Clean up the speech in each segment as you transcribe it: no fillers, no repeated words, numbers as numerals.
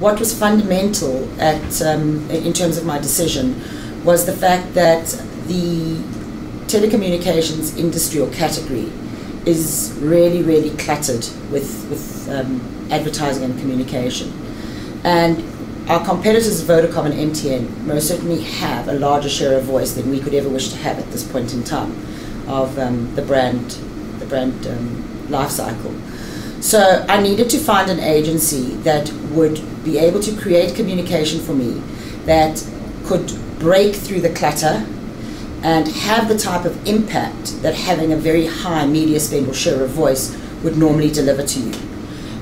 what was fundamental in terms of my decision was the fact that the telecommunications industry or category is really, really cluttered with advertising and communication. And our competitors, Vodacom and MTN, most certainly have a larger share of voice than we could ever wish to have at this point in time of the brand life cycle. So I needed to find an agency that would be able to create communication for me that could break through the clutter and have the type of impact that having a very high media spend or share of voice would normally deliver to you.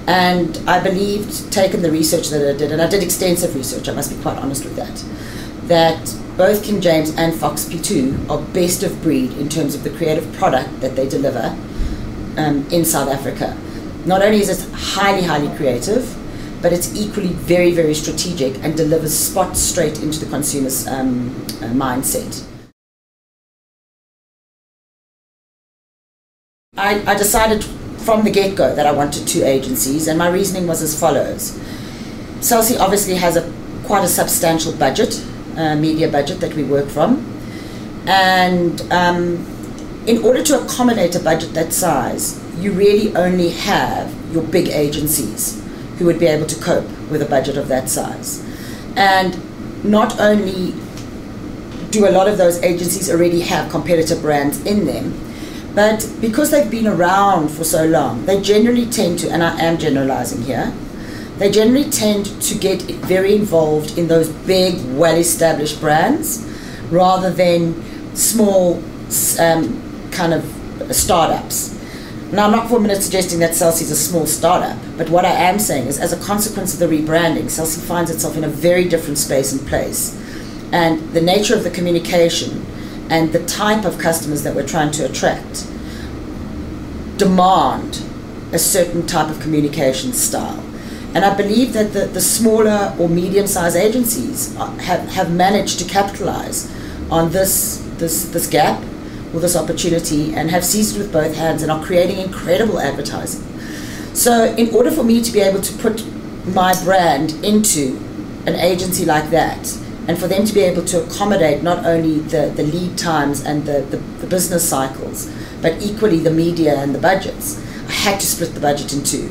And I believed, taking the research that I did, and I did extensive research, I must be quite honest with that both King James and Fox P2 are best of breed in terms of the creative product that they deliver in South Africa. Not only is it highly, highly creative, but it's equally very, very strategic and delivers spot straight into the consumer's mindset. I decided from the get-go that I wanted two agencies, and my reasoning was as follows. Cell C obviously has quite a substantial budget, media budget that we work from, and in order to accommodate a budget that size, you really only have your big agencies who would be able to cope with a budget of that size. And not only do a lot of those agencies already have competitor brands in them, but because they've been around for so long, they generally tend to, and I am generalizing here, they generally tend to get very involved in those big, well-established brands rather than small kind of startups. Now, I'm not for a minute suggesting that Cell C is a small startup, but what I am saying is, as a consequence of the rebranding, Cell C finds itself in a very different space and place. And the nature of the communication and the type of customers that we're trying to attract demand a certain type of communication style. And I believe that the smaller or medium-sized agencies have managed to capitalize on this gap or this opportunity and have seized it with both hands and are creating incredible advertising. So in order for me to be able to put my brand into an agency like that, and for them to be able to accommodate not only the lead times and the business cycles, but equally the media and the budgets, I had to split the budget in two.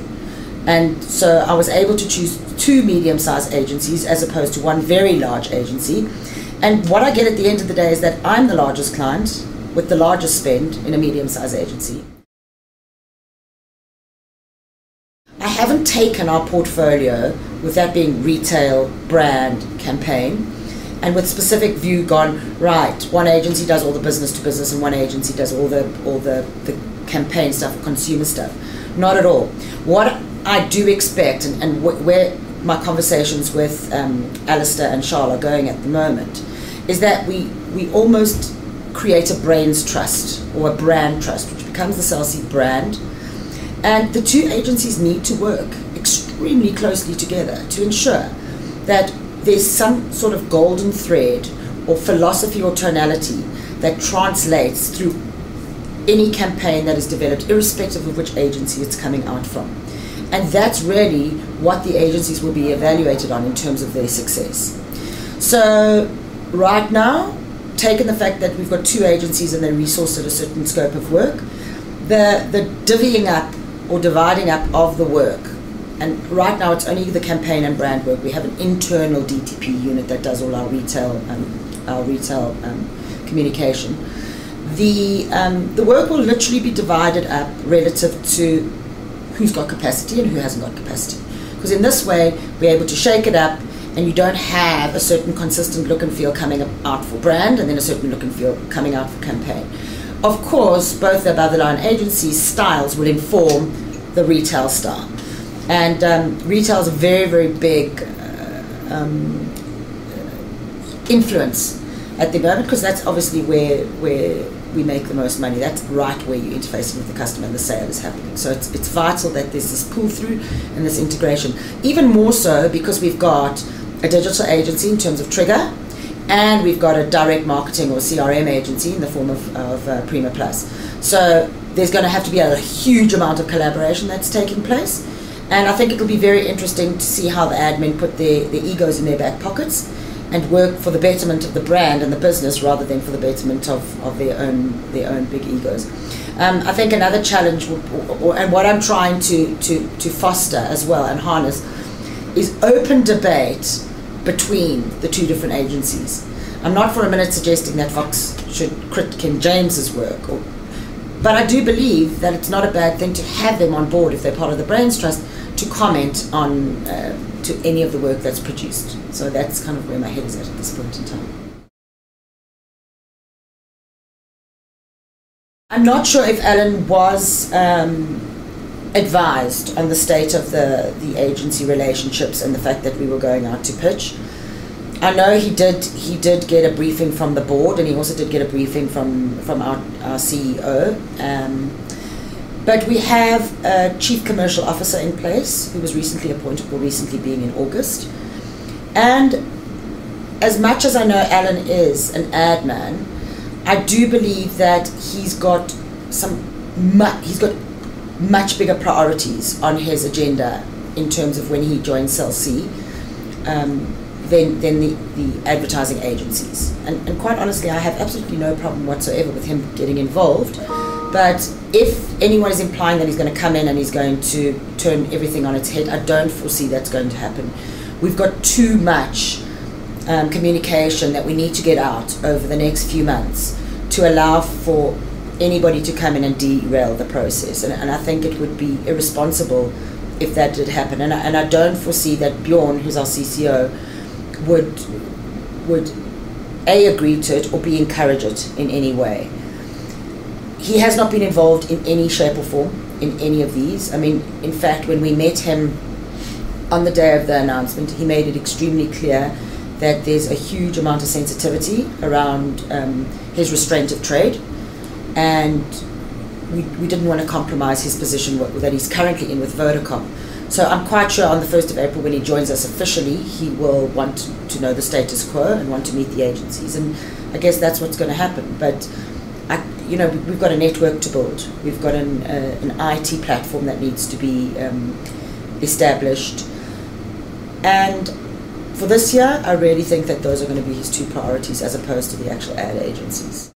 And so I was able to choose two medium-sized agencies as opposed to one very large agency. And what I get at the end of the day is that I'm the largest client with the largest spend in a medium-sized agency. I haven't taken our portfolio, with that being retail, brand, campaign, and with specific view gone, right, one agency does all the business to business and one agency does all the campaign stuff, consumer stuff. Not at all. What I do expect, and where my conversations with Alistair and Charles are going at the moment, is that we almost create a brains trust or a brand trust, which becomes the Cell C brand. And the two agencies need to work extremely closely together to ensure that there's some sort of golden thread or philosophy or tonality that translates through any campaign that is developed, irrespective of which agency it's coming out from. And that's really what the agencies will be evaluated on in terms of their success. So right now, taking the fact that we've got two agencies and they're resourced at a certain scope of work, the divvying up or dividing up of the work, and right now it's only the campaign and brand work. We have an internal DTP unit that does all our retail communication. The work will literally be divided up relative to who's got capacity and who hasn't got capacity. Because in this way, we're able to shake it up, and you don't have a certain consistent look and feel coming out for brand and then a certain look and feel coming out for campaign. Of course, both the above-the-line agencies' styles will inform the retail style. And retail is a very, very big influence at the moment, because that's obviously where we make the most money. That's right where you're interfacing with the customer and the sale is happening. So it's vital that there's this pull through and this integration. Even more so because we've got a digital agency in terms of Trigger, and we've got a direct marketing or CRM agency in the form of Prima Plus. So there's going to have to be a huge amount of collaboration that's taking place. And I think it'll be very interesting to see how the admin put their egos in their back pockets and work for the betterment of the brand and the business rather than for the betterment of their own big egos. I think another challenge, and what I'm trying to foster as well and harness, is open debate between the two different agencies. I'm not for a minute suggesting that Fox should crit King James's work, but I do believe that it's not a bad thing to have them on board if they're part of the Brains Trust to comment on to any of the work that's produced. So that's kind of where my head is at this point in time. I'm not sure if Alan was advised on the state of the agency relationships and the fact that we were going out to pitch. I know he did get a briefing from the board, and he also did get a briefing from our CEO. But we have a chief commercial officer in place who was recently appointed, or recently being in August. And as much as I know Alan is an ad man, I do believe that he's got much bigger priorities on his agenda in terms of when he joins Cell C than the advertising agencies. And quite honestly, I have absolutely no problem whatsoever with him getting involved. But if anyone is implying that he's going to come in and he's going to turn everything on its head, I don't foresee that's going to happen. We've got too much communication that we need to get out over the next few months to allow for anybody to come in and derail the process. And I think it would be irresponsible if that did happen. And I don't foresee that Bjorn, who's our CCO, would A, agree to it or B, encourage it in any way. He has not been involved in any shape or form in any of these. I mean, in fact, when we met him on the day of the announcement, he made it extremely clear that there's a huge amount of sensitivity around his restraint of trade, and we didn't want to compromise his position that he's currently in with Vodacom. So I'm quite sure on the 1st of April, when he joins us officially, he will want to know the status quo and want to meet the agencies, and I guess that's what's going to happen. But we've got a network to build. We've got an IT platform that needs to be established. And for this year, I really think that those are going to be his two priorities as opposed to the actual ad agencies.